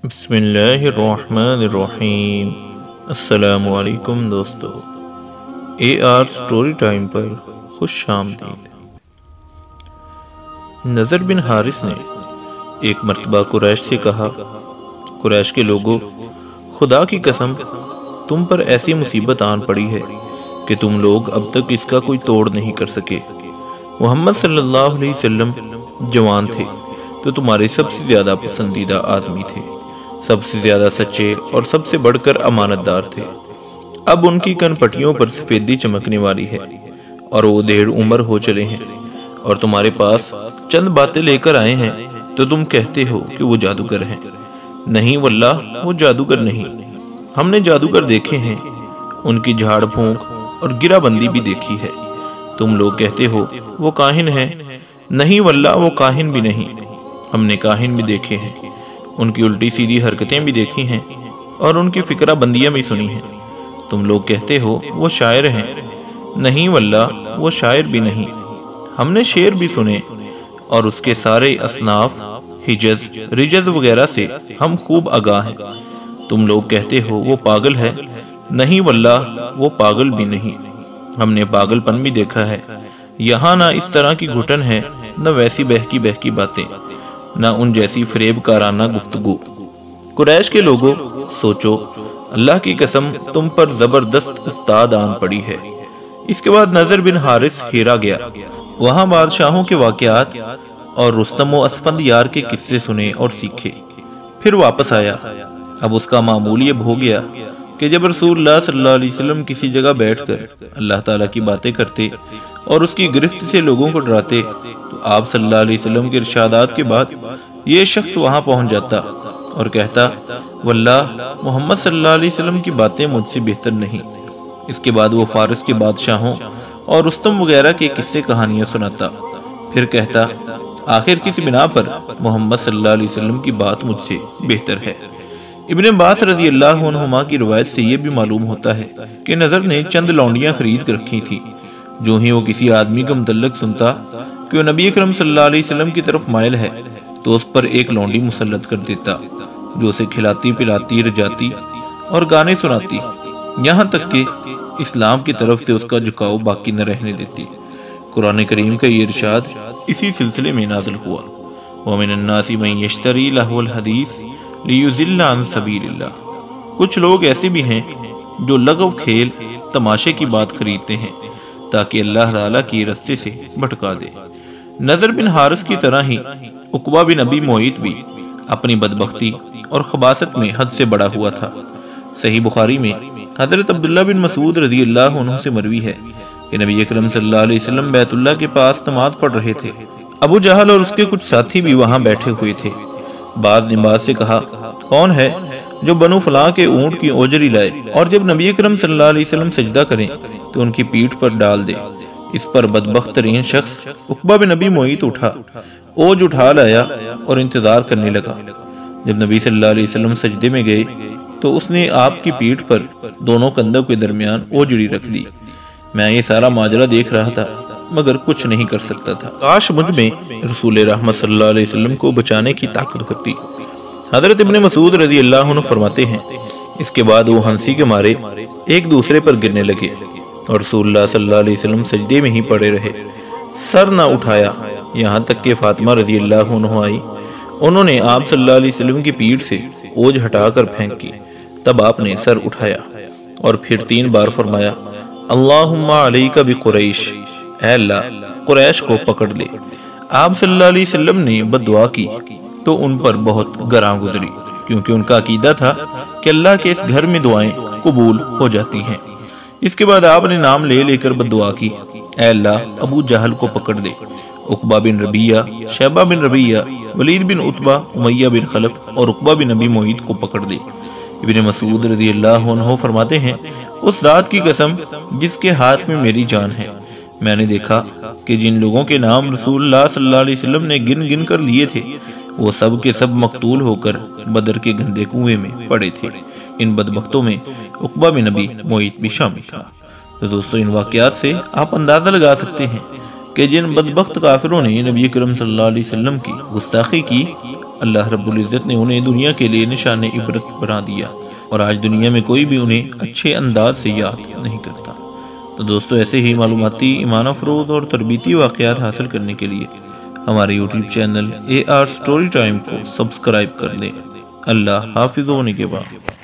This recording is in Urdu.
بسم اللہ الرحمن الرحیم۔ السلام علیکم دوستو، اے آر سٹوری ٹائم پر خوش آمدید۔ نضر بن حارث نے ایک مرتبہ قریش سے کہا، قریش کے لوگوں، خدا کی قسم تم پر ایسی مصیبت آن پڑی ہے کہ تم لوگ اب تک اس کا کوئی توڑ نہیں کر سکے۔ محمد صلی اللہ علیہ وسلم جوان تھے تو تمہارے سب سے زیادہ پسندیدہ آدمی تھے، سب سے زیادہ سچے اور سب سے بڑھ کر امانت دار تھے۔ اب ان کی کن پٹیوں پر سفیدی چمکنے والی ہے اور وہ دیر عمر ہو چلے ہیں، اور تمہارے پاس چند باتیں لے کر آئے ہیں تو تم کہتے ہو کہ وہ جادوگر ہیں۔ نہیں واللہ، وہ جادوگر نہیں، ہم نے جادوگر دیکھے ہیں، ان کی جھاڑ پھونک اور گرہ بندی بھی دیکھی ہے۔ تم لوگ کہتے ہو وہ کاہن ہیں، نہیں واللہ وہ کاہن بھی نہیں، ہم نے کاہن بھی دیکھے ہیں، ان کی الٹی سیدھی حرکتیں بھی دیکھی ہیں اور ان کی فکرہ بندیاں بھی سنی ہیں۔ تم لوگ کہتے ہو وہ شاعر ہیں، نہیں واللہ وہ شاعر بھی نہیں، ہم نے شعر بھی سنے اور اس کے سارے اصناف، حجز، رجز وغیرہ سے ہم خوب آگاہ ہیں۔ تم لوگ کہتے ہو وہ پاگل ہے، نہیں واللہ وہ پاگل بھی نہیں، ہم نے پاگل پن بھی دیکھا ہے۔ یہاں نہ اس طرح کی گھٹن ہے، نہ ویسی بہکی باتیں، نہ ان جیسی فریب کارانہ گفتگو۔ قریش کے لوگوں، سوچو، اللہ کی قسم تم پر زبردست افتاد آن پڑی ہے۔ اس کے بعد نضر بن حارث ہیرا گیا، وہاں بادشاہوں کے واقعات اور رستم و اسفندیار کے قصے سنے اور سیکھے، پھر واپس آیا۔ اب اس کا معمول یہ ہو گیا کہ جب رسول اللہ صلی اللہ علیہ وسلم کسی جگہ بیٹھ کر اللہ تعالیٰ کی باتیں کرتے اور اس کی گرفت سے لوگوں کو ڈراتے تو آپ صلی اللہ علیہ وسلم کے ارشادات کے بعد یہ شخص وہاں پہنچ جاتا اور کہتا، واللہ محمد صلی اللہ علیہ وسلم کی باتیں مجھ سے بہتر نہیں۔ اس کے بعد وہ فارس کے بادشاہوں اور رستم وغیرہ کے قصے کہانیاں سناتا، پھر کہتا، آخر کس بنا پر محمد صلی اللہ علیہ وسلم کی بات مجھ سے بہتر ہے۔ ابن عباس رضی اللہ عنہما کی روایت سے یہ بھی معلوم ہوتا ہے کہ نضر نے چند لونڈیاں خرید کر رکھی تھی۔ جو ہی وہ کسی آدمی کا متعلق سنتا کہ وہ نبی اکرم صلی اللہ علیہ وسلم کی طرف مائل ہے تو اس پر ایک لونڈی مسلط کر دیتا، جو اسے کھلاتی پلاتی، رجاتی اور گانے سناتی، یہاں تک کہ اسلام کی طرف سے اس کا جھکاؤ باقی نہ رہنے دیتی۔ قرآن کریم کا یہ ارشاد اسی سلسلے میں نازل ہوا، وَمِنَ النَّاسِ مَن يَشْتَرِي لَهْوَ الْحَدِيثِ لِيُضِلَّ عَن سَبِيلِ اللَّهِ۔ کچھ لوگ ایسے بھی ہیں جو لغو کھیل، تماشے کی بات خریدتے ہیں تاکہ اللہ تعالیٰ کی رستے سے بھٹکا دے۔ نضر بن حارث کی طرح ہی عقبہ بن ابی معیط بھی اپنی بدبختی اور خباثت میں حد سے بڑا ہوا تھا۔ صحیح بخاری میں حضرت عبداللہ بن مسعود رضی اللہ عنہ سے مروی ہے کہ نبی اکرم صلی اللہ علیہ وسلم بیت اللہ کے پاس نماز پڑھ رہے تھے۔ ابو جہل اور اس کے کچھ ساتھی بھی وہاں بیٹھے ہوئے تھے۔ بعض نے بعض سے کہا، کون ہے جو بنو فلاں کے اونٹ کی اوجری لائے اور جب نبی اکرم صلی اللہ علیہ وسلم سجدہ کریں تو ان کی پیٹھ پر ڈال دے۔ اس پر بدبخت ترین شخص عقبہ بن ابی معیط اٹھا، اوج اٹھا لایا اور انتظار کرنے لگا۔ جب نبی صلی اللہ علیہ وسلم سجدے میں گئے تو اس نے آپ کی پیٹھ پر دونوں کندھوں کے درمیان اوجڑی رکھ دی۔ میں یہ سارا ماجرا دیکھ رہا تھا مگر کچھ نہیں کر سکتا تھا۔ کاش مجھ میں رسول رحمت صلی اللہ علیہ وسلم کو بچانے کی طاقت ہوتی۔ حضرت ابن مسعود رضی اللہ عنہ فرماتے ہیں، اس کے بعد وہ ہنسی کے مارے ایک دوسرے پر گرنے لگے اور رسول اللہ صلی اللہ علیہ وسلم سجدے میں ہی پڑے رہے، سر نہ اٹھایا، یہاں تک کہ فاطمہ رضی اللہ عنہ آئی، انہوں نے آپ صلی اللہ علیہ وسلم کی پیٹھ سے اوج ہٹا کر پھینک کی، تب آپ نے سر اٹھایا اور پھر 3 بار فرمایا، اللہم علیک بقریش، اے اللہ قریش کو پکڑ لے۔ آپ صلی اللہ علیہ وسلم نے بد دعا کی تو ان پر بہت گراں گزری، کیونکہ ان کا عقیدہ تھا کہ اللہ کے اس گھر میں دعائیں قبول ہو جاتی ہیں۔ اس کے بعد آپ نے نام لے لے کر بد دعا کی، اے اللہ ابو جہل کو پکڑ لے، عقبہ بن ربیعہ، شیبہ بن ربیعہ، ولید بن عتبہ، امیہ بن خلف اور عقبہ بن ابی معیط کو پکڑ لے۔ ابن مسعود رضی اللہ عنہ فرماتے ہیں، اس ذات کی قسم جس کے ہاتھ میں میری جان ہے، میں نے دیکھا کہ جن لوگوں کے نام رسول اللہ صلی اللہ علیہ وسلم نے گن گن کر لیے تھے وہ سب کے سب مقتول ہو کر بدر کے گندے کنویں میں پڑے تھے۔ ان بدبختوں میں عقبہ بن ابی معیط بھی شامل تھا۔ تو دوستو، ان واقعات سے آپ اندازہ لگا سکتے ہیں کہ جن بدبخت کافروں نے نبی کرم صلی اللہ علیہ وسلم کی گستاخی کی اللہ رب العزت نے انہیں دنیا کے لیے نشان عبرت بنا دیا، اور آج دنیا میں کوئی بھی انہیں اچھے انداز سے یاد نہیں کرتا۔ تو دوستو، ایسے ہی معلوماتی، ایمان افروز اور تربیتی واقعات حاصل کرنے کے لیے ہمارے YouTube channel AR Story Time کو سبسکرائب کر دیں۔ اللہ حافظ و نگہباں۔